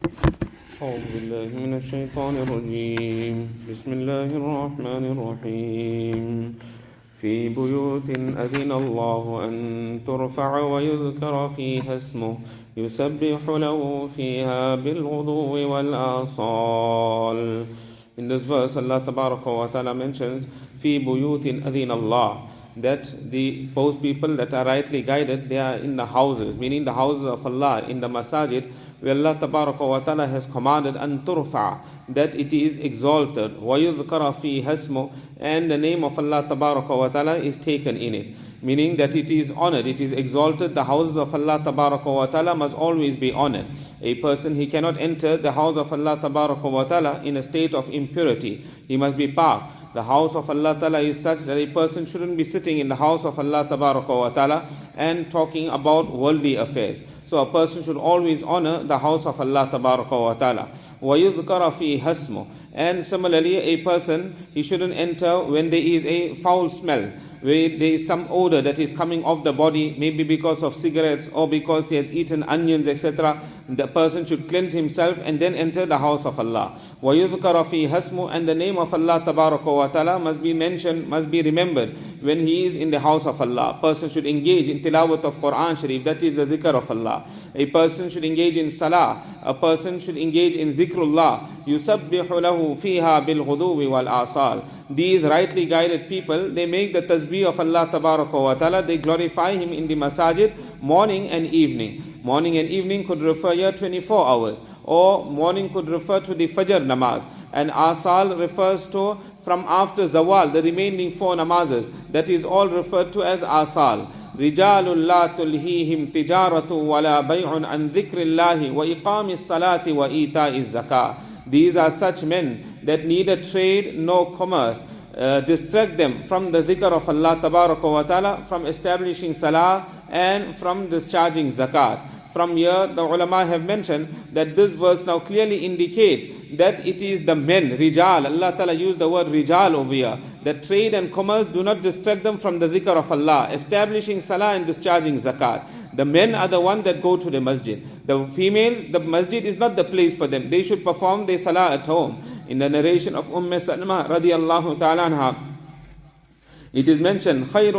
أعوذ بالله من الشيطان الرجيم بسم الله الرحمن الرحيم في بيوت أذن الله أن ترفع ويذكر فيها اسمه يسبح له فيها بالغدو والآصال. In this verse, Allah Tabaraka wa Ta'ala mentions في بيوت أذن الله, that those people that are rightly guided, they are in the houses, meaning the houses of Allah, in the masajid, where Allah Tabaraka wa Ta'ala has commanded an turfa, that it is exalted, wa yudhkara fi hasmu, and the name of Allah Tabaraka wa Ta'ala is taken in it, meaning that it is honored, it is exalted. The houses of Allah Tabaraka wa Ta'ala must always be honored. A person, he cannot enter the house of Allah Tabaraka wa Ta'ala in a state of impurity. He must be pak. The house of Allah Ta'ala is such that a person shouldn't be sitting in the house of Allah Tabaraka wa Ta'ala and talking about worldly affairs. So a person should always honor the house of Allah Tabaraka wa Ta'ala. وَيُذْكَرَ فِي حَسْمُ. And similarly, a person, he shouldn't enter when there is a foul smell, where there is some odor that is coming off the body, maybe because of cigarettes or because he has eaten onions, etc. The person should cleanse himself and then enter the house of Allah. وَيُذْكَرَ فِي حَسْمُ. And the name of Allah Tabaraka wa Ta'ala must be mentioned, must be remembered when he is in the house of Allah. A person should engage in tilawat of Quran Sharif, that is the dhikr of Allah. A person should engage in salah. A person should engage in dhikrullah. يُسَبِّحُ لَهُ فِيهَا بِالْغُدُوِّ وَالْآصَالِ. These rightly guided people, they make the tasbih of Allah Tabaraka wa Ta'ala, they glorify Him in the masajid morning and evening. Morning and evening could refer here 24 hours, or morning could refer to the Fajr namaz, and Asal refers to from after Zawal, the remaining 4 namazes. That is all referred to as Asal. رِجَالٌ لَا تُلْهِيهِمْ تِجَارَةٌ وَلَا بَيْعٌ عَنْ ذِكْرِ اللَّهِ وَإِقَامِ الصَّلَاةِ وَإِيتَاءِ الزَّكَاةِ. These are such men that neither trade nor commerce distract them from the dhikr of Allah Tabaraka wa Ta'ala, from establishing salah and from discharging zakat. From here, the ulama have mentioned that this verse now clearly indicates that it is the men, rijal. Allah Ta'ala used the word rijal over here, that trade and commerce do not distract them from the dhikr of Allah, establishing salah and discharging zakat. The men are the ones that go to the masjid. The females, the masjid is not the place for them. They should perform their salah at home. In the narration of Salma radiallahu ta'ala anha, it is mentioned, خَيْرُ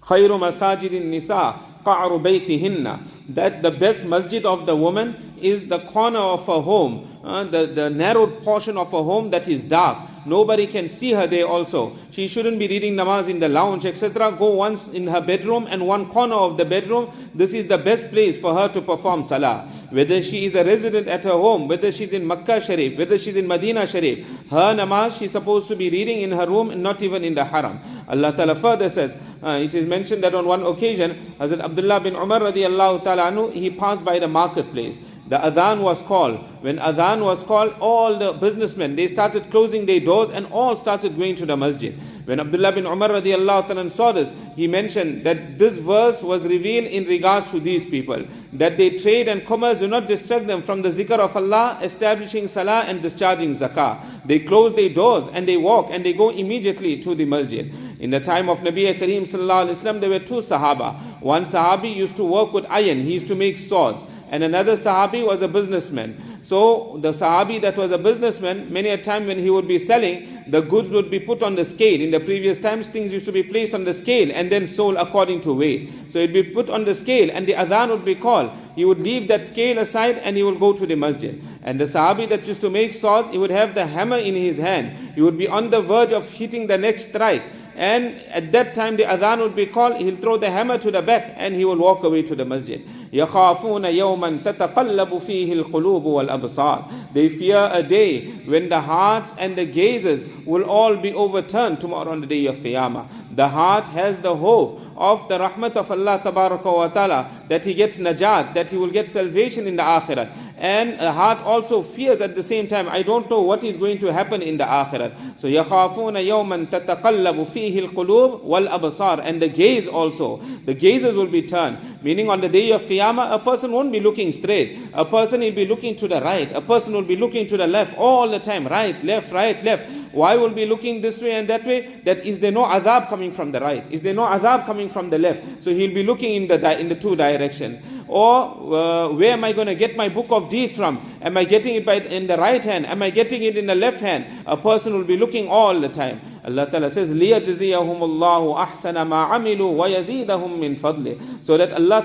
مَسَاجِدِ النِّسَاءِ قَعْرُ بَيْتِهِنَّ, that the best masjid of the woman is the corner of her home, the narrowed portion of her home that is dark. Nobody can see her there also. She shouldn't be reading namaz in the lounge, etc. Go once in her bedroom and one corner of the bedroom. This is the best place for her to perform salah. Whether she is a resident at her home, whether she's in Makkah Sharif, whether she's in Medina Sharif, her namaz she's supposed to be reading in her room and not even in the haram. Allah Ta'ala further says, it is mentioned that on one occasion, Hazrat Abdullah bin Umar radiallahu ta'ala anhu, he passed by the marketplace. The adhan was called. When adhan was called, all the businessmen, they started closing their doors and all started going to the masjid. When Abdullah bin Umar radiallahu ta'ala saw this, he mentioned that this verse was revealed in regards to these people, that they trade and commerce do not distract them from the zikr of Allah, establishing salah and discharging zakah. They close their doors and they walk and they go immediately to the masjid. In the time of Nabi Kareem sallallahu alaihi wasallam, there were 2 sahaba. One sahabi used to work with iron, he used to make swords. And another sahabi was a businessman. So the sahabi that was a businessman, many a time when he would be selling, the goods would be put on the scale. In the previous times, things used to be placed on the scale and then sold according to weight. So it would be put on the scale and the adhan would be called. He would leave that scale aside and he would go to the masjid. And the sahabi that used to make swords, he would have the hammer in his hand. He would be on the verge of hitting the next strike. And at that time the adhan would be called, he'll throw the hammer to the back and he will walk away to the masjid. يَخَافُونَ يَوْمًا تَتَقَلَّبُ فِيهِ الْقُلُوبُ وَالْأَبْصَارِ. They fear a day when the hearts and the gazes will all be overturned tomorrow on the day of Qiyamah. The heart has the hope of the rahmat of Allah Tabaraka wa Ta'ala, that he gets najat, that he will get salvation in the akhirat. And a heart also fears at the same time, I don't know what is going to happen in the akhirat. So يَخَافُونَ يَوْمًا تَتَقَلَّبُ فِيهِ الْقُلُوبُ وَالْأَبْصَارِ. And the gaze also, the gazes will be turned. Meaning on the day of Qiyamah, a person won't be looking straight. A person will be looking to the right. A person will be looking to the left all the time. Right, left, right, left. Why will be looking this way and that way? That is there no azab coming from the right? Is there no azab coming from the left? So he'll be looking in the 2 directions. Or where am I going to get my book of deeds from? Am I getting it in the right hand? Am I getting it in the left hand? A person will be looking all the time. Allah Ta'ala says, لِيَجْزِيَهُمُ اللَّهُ أَحْسَنَ مَا عَمِلُوا وَيَزِيدَهُم مِّن فَضْلِهِ. So that Allah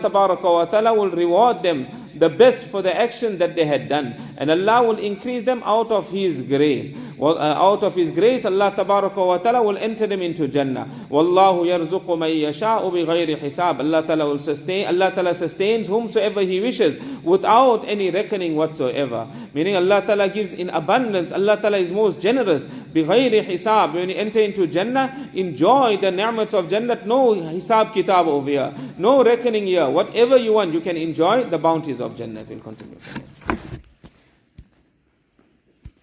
Ta'ala will reward them the best for the action that they had done. And Allah will increase them out of His grace. Out of His grace, Allah Ta'ala will enter them into Jannah. وَاللَّهُ يَرْزُقُ مَن يَشَاءُ بِغَيْرِ حِسَابٍ. Allah Ta'ala will sustain, Allah Ta'ala sustains whomsoever He wishes without any reckoning whatsoever. Meaning Allah Ta'ala gives in abundance. Allah Ta'ala is most generous. بِغَيْرِ حِسَاب. When you enter into Jannah, enjoy the ni'mats of Jannah. No hisab kitab over here. No reckoning here. Whatever you want, you can enjoy the bounties of Jannah. We'll continue.